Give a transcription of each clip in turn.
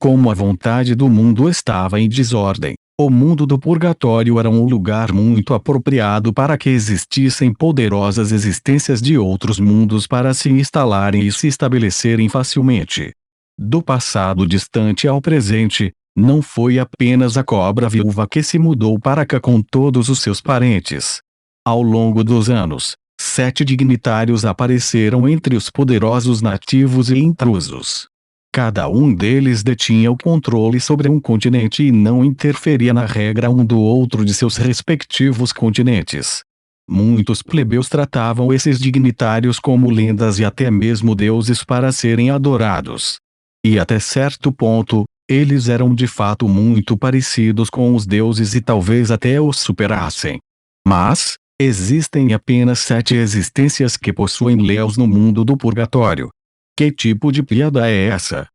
Como a vontade do mundo estava em desordem, o mundo do purgatório era um lugar muito apropriado para que existissem poderosas existências de outros mundos para se instalarem e se estabelecerem facilmente. Do passado distante ao presente, não foi apenas a cobra viúva que se mudou para cá com todos os seus parentes. Ao longo dos anos, 7 dignitários apareceram entre os poderosos nativos e intrusos. Cada um deles detinha o controle sobre um continente e não interferia na regra um do outro de seus respectivos continentes. Muitos plebeus tratavam esses dignitários como lendas e até mesmo deuses para serem adorados. E até certo ponto, eles eram de fato muito parecidos com os deuses e talvez até os superassem. Mas, existem apenas 7 existências que possuem leos no mundo do purgatório. Que tipo de piada é essa?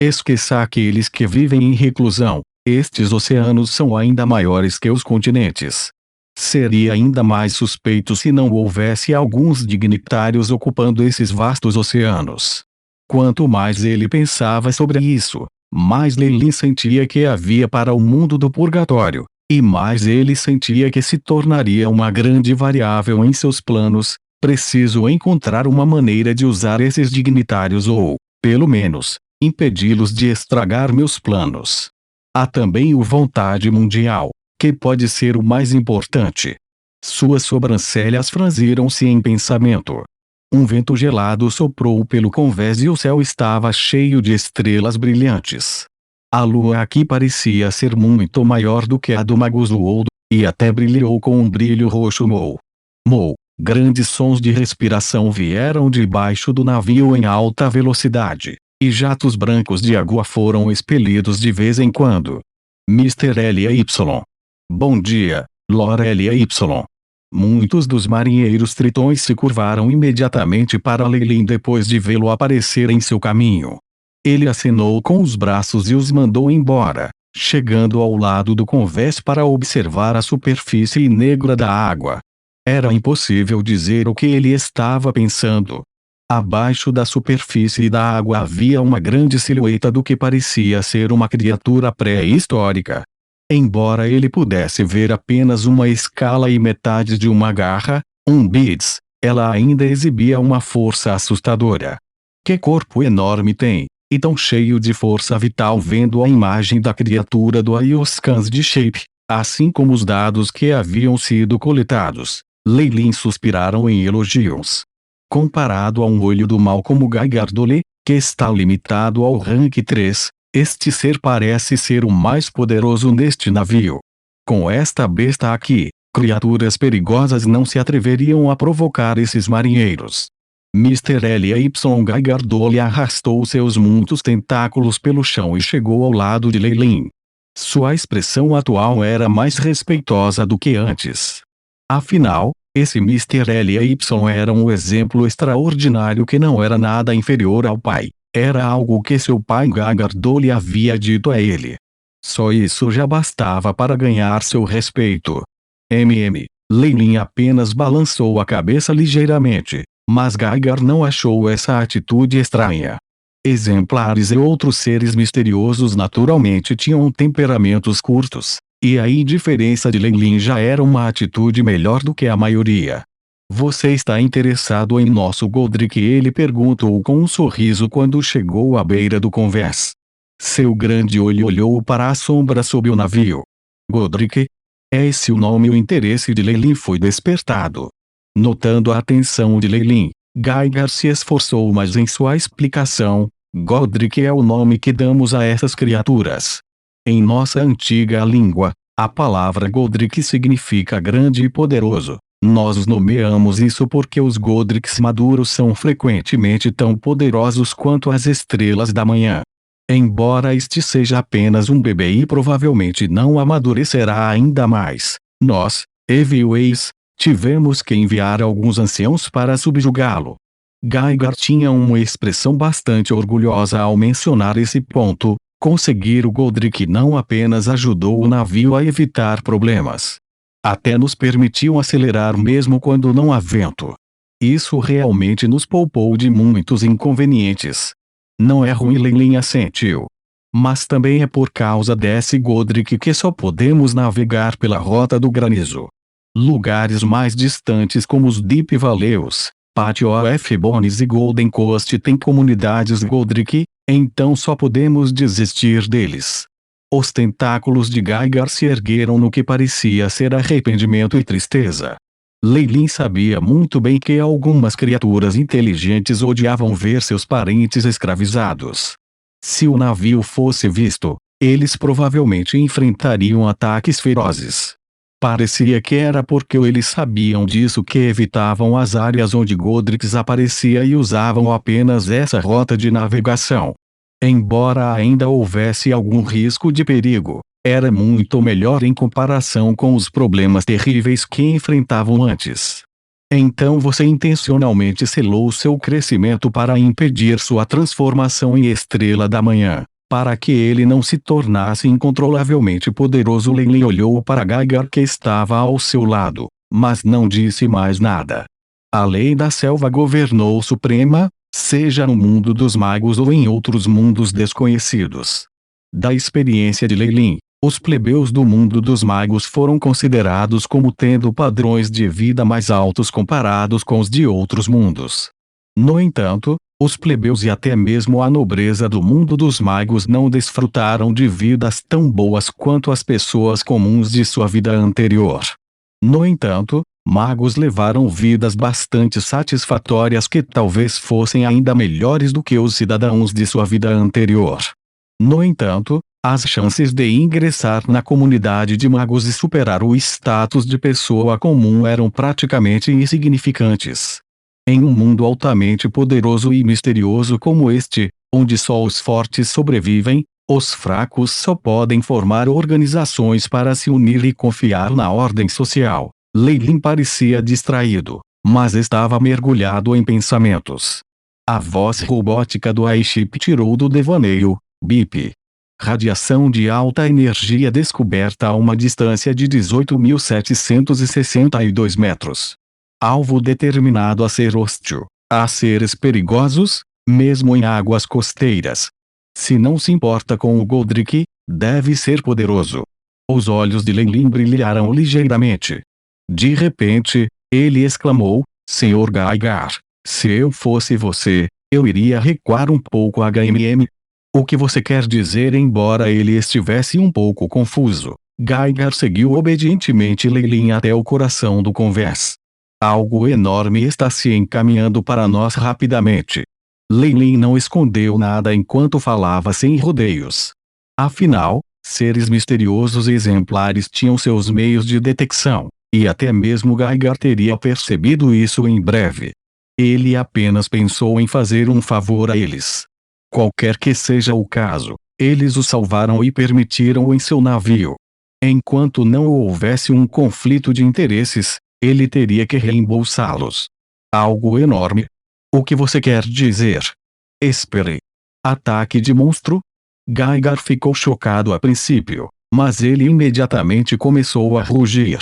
Esqueça aqueles que vivem em reclusão. Estes oceanos são ainda maiores que os continentes. Seria ainda mais suspeito se não houvesse alguns dignitários ocupando esses vastos oceanos. Quanto mais ele pensava sobre isso, mais Leilin sentia que havia para o mundo do purgatório, e mais ele sentia que se tornaria uma grande variável em seus planos. Preciso encontrar uma maneira de usar esses dignitários ou, pelo menos, impedi-los de estragar meus planos. Há também o vontade mundial, que pode ser o mais importante. Suas sobrancelhas franziram-se em pensamento. Um vento gelado soprou pelo convés e o céu estava cheio de estrelas brilhantes. A lua aqui parecia ser muito maior do que a do Maguzuodo, e até brilhou com um brilho roxo Mou. Grandes sons de respiração vieram debaixo do navio em alta velocidade, e jatos brancos de água foram expelidos de vez em quando. Mr. L.Y. Bom dia, Lord L.Y. Muitos dos marinheiros tritões se curvaram imediatamente para Leilin depois de vê-lo aparecer em seu caminho. Ele acenou com os braços e os mandou embora, chegando ao lado do convés para observar a superfície negra da água. Era impossível dizer o que ele estava pensando. Abaixo da superfície da água havia uma grande silhueta do que parecia ser uma criatura pré-histórica. Embora ele pudesse ver apenas uma escala e metade de uma garra, bits, ela ainda exibia uma força assustadora. Que corpo enorme tem, e tão cheio de força vital. Vendo a imagem da criatura do Aioscans de Shape, assim como os dados que haviam sido coletados, Leilin suspiraram em elogios. Comparado a um olho do mal como Gaigardole, que está limitado ao rank 3, este ser parece ser o mais poderoso neste navio. Com esta besta aqui, criaturas perigosas não se atreveriam a provocar esses marinheiros. Mr. L.Y. Gaigardole arrastou seus muitos tentáculos pelo chão e chegou ao lado de Leilin. Sua expressão atual era mais respeitosa do que antes. Afinal, esse Mr. L.Y. era um exemplo extraordinário que não era nada inferior ao pai. Era algo que seu pai Gaigardole havia dito a ele. Só isso já bastava para ganhar seu respeito. Leilin apenas balançou a cabeça ligeiramente, mas Gaigar não achou essa atitude estranha. Exemplares e outros seres misteriosos naturalmente tinham temperamentos curtos. E a indiferença de Leilin já era uma atitude melhor do que a maioria. Você está interessado em nosso Godric? Ele perguntou com um sorriso quando chegou à beira do convés. Seu grande olho olhou para a sombra sob o navio. Godric? É esse o nome? O interesse de Leilin foi despertado. Notando a atenção de Leilin, Gaigar se esforçou mais em sua explicação. Godric é o nome que damos a essas criaturas. Em nossa antiga língua, a palavra Godric significa grande e poderoso. Nós os nomeamos isso porque os Godrics maduros são frequentemente tão poderosos quanto as estrelas da manhã. Embora este seja apenas um bebê e provavelmente não amadurecerá ainda mais, nós, Heavyweights, tivemos que enviar alguns anciãos para subjugá-lo. Gaigar tinha uma expressão bastante orgulhosa ao mencionar esse ponto. Conseguir o Godric não apenas ajudou o navio a evitar problemas. Até nos permitiu acelerar mesmo quando não há vento. Isso realmente nos poupou de muitos inconvenientes. Não é ruim, Leilin assentiu. Mas também é por causa desse Godric que só podemos navegar pela Rota do Granizo. Lugares mais distantes como os Deep Valleys, Patio F. Bones e Golden Coast têm comunidades Godric, então só podemos desistir deles. Os tentáculos de Gaigar se ergueram no que parecia ser arrependimento e tristeza. Leilin sabia muito bem que algumas criaturas inteligentes odiavam ver seus parentes escravizados. Se o navio fosse visto, eles provavelmente enfrentariam ataques ferozes. Parecia que era porque eles sabiam disso que evitavam as áreas onde Godrix aparecia e usavam apenas essa rota de navegação. Embora ainda houvesse algum risco de perigo, era muito melhor em comparação com os problemas terríveis que enfrentavam antes. Então você intencionalmente selou seu crescimento para impedir sua transformação em Estrela da Manhã, para que ele não se tornasse incontrolavelmente poderoso. Leilin olhou para Gaigar que estava ao seu lado, mas não disse mais nada. A lei da selva governou suprema, seja no mundo dos magos ou em outros mundos desconhecidos. Da experiência de Leilin, os plebeus do mundo dos magos foram considerados como tendo padrões de vida mais altos comparados com os de outros mundos. No entanto, os plebeus e até mesmo a nobreza do mundo dos magos não desfrutaram de vidas tão boas quanto as pessoas comuns de sua vida anterior. No entanto, magos levaram vidas bastante satisfatórias que talvez fossem ainda melhores do que os cidadãos de sua vida anterior. No entanto, as chances de ingressar na comunidade de magos e superar o status de pessoa comum eram praticamente insignificantes. Em um mundo altamente poderoso e misterioso como este, onde só os fortes sobrevivem, os fracos só podem formar organizações para se unir e confiar na ordem social. Leilin parecia distraído, mas estava mergulhado em pensamentos. A voz robótica do iShip tirou do devaneio. Bip. Radiação de alta energia descoberta a uma distância de 18.762 metros. Alvo determinado a ser hostil, a seres perigosos, mesmo em águas costeiras. Se não se importa com o Godric, deve ser poderoso. Os olhos de Leilin brilharam ligeiramente. De repente, ele exclamou: Senhor Gaigar, se eu fosse você, eu iria recuar um pouco. O que você quer dizer? Embora ele estivesse um pouco confuso, Gaigar seguiu obedientemente Leilin até o coração do convés. Algo enorme está se encaminhando para nós rapidamente. Leilin não escondeu nada enquanto falava sem rodeios. Afinal, seres misteriosos e exemplares tinham seus meios de detecção, e até mesmo Gaigar teria percebido isso em breve. Ele apenas pensou em fazer um favor a eles. Qualquer que seja o caso, eles o salvaram e permitiram-o em seu navio. Enquanto não houvesse um conflito de interesses, ele teria que reembolsá-los. Algo enorme. O que você quer dizer? Espere. Ataque de monstro? Gaigar ficou chocado a princípio, mas ele imediatamente começou a rugir.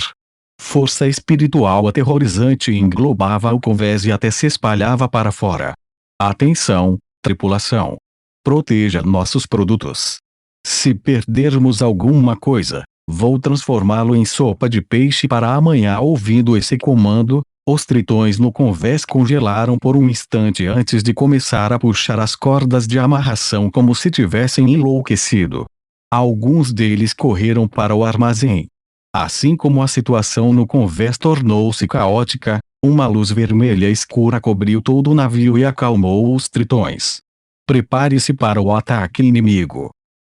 Força espiritual aterrorizante englobava o convés e até se espalhava para fora. Atenção, tripulação. Proteja nossos produtos. Se perdermos alguma coisa, vou transformá-lo em sopa de peixe para amanhã. Ouvindo esse comando, os tritões no convés congelaram por um instante antes de começar a puxar as cordas de amarração como se tivessem enlouquecido. Alguns deles correram para o armazém. Assim como a situação no convés tornou-se caótica, uma luz vermelha escura cobriu todo o navio e acalmou os tritões. Prepare-se para o ataque inimigo.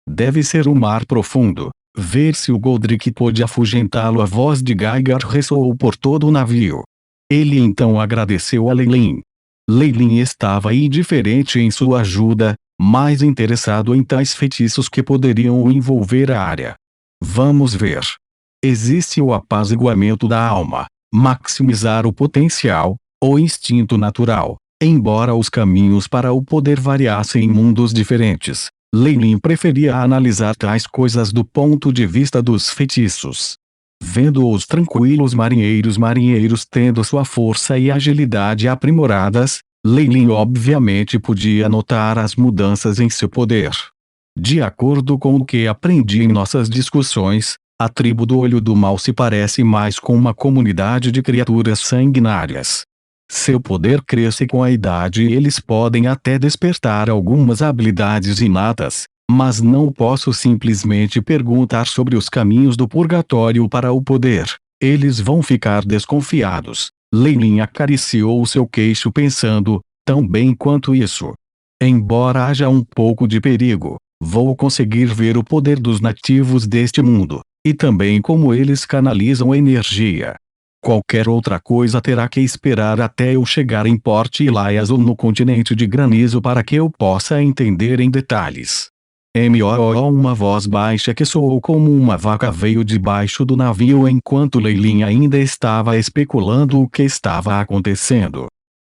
Deve ser um mar profundo. Ver se o Godric pôde afugentá-lo. A voz de Gaigar ressoou por todo o navio. Ele então agradeceu a Leilin. Leilin estava indiferente em sua ajuda, mais interessado em tais feitiços que poderiam envolver a área. Vamos ver. Existe o apaziguamento da alma, maximizar o potencial, o instinto natural. Embora os caminhos para o poder variassem em mundos diferentes, Leilin preferia analisar tais coisas do ponto de vista dos feitiços. Vendo os tranquilos marinheiros tendo sua força e agilidade aprimoradas, Leilin obviamente podia notar as mudanças em seu poder. De acordo com o que aprendi em nossas discussões, a tribo do Olho do Mal se parece mais com uma comunidade de criaturas sanguinárias. Seu poder cresce com a idade e eles podem até despertar algumas habilidades inatas, mas não posso simplesmente perguntar sobre os caminhos do purgatório para o poder. Eles vão ficar desconfiados. Leilin acariciou seu queixo pensando, tão bem quanto isso. Embora haja um pouco de perigo, vou conseguir ver o poder dos nativos deste mundo, e também como eles canalizam energia. Qualquer outra coisa terá que esperar até eu chegar em Port Elias ou no continente de granizo para que eu possa entender em detalhes. Uma voz baixa que soou como uma vaca veio debaixo do navio enquanto Leilin ainda estava especulando o que estava acontecendo.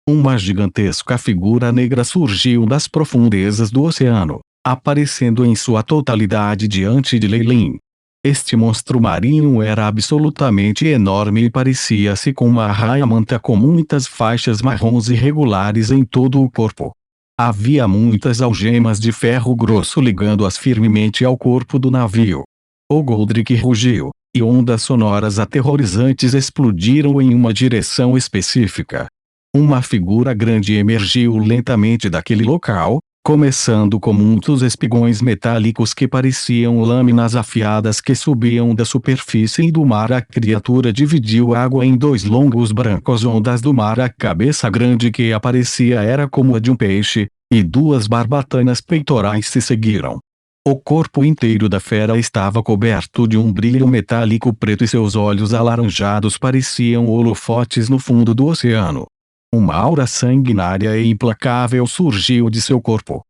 Uma gigantesca figura negra surgiu das profundezas do oceano, aparecendo em sua totalidade diante de Leilin. Este monstro marinho era absolutamente enorme e parecia-se com uma arraia-manta com muitas faixas marrons irregulares em todo o corpo. Havia muitas algemas de ferro grosso ligando-as firmemente ao corpo do navio. O Goldrick rugiu, e ondas sonoras aterrorizantes explodiram em uma direção específica. Uma figura grande emergiu lentamente daquele local, começando com muitos espigões metálicos que pareciam lâminas afiadas que subiam da superfície do mar. A criatura dividiu a água em dois longos brancos ondas do mar. A cabeça grande que aparecia era como a de um peixe, e duas barbatanas peitorais se seguiram. O corpo inteiro da fera estava coberto de um brilho metálico preto e seus olhos alaranjados pareciam holofotes no fundo do oceano. Uma aura sanguinária e implacável surgiu de seu corpo,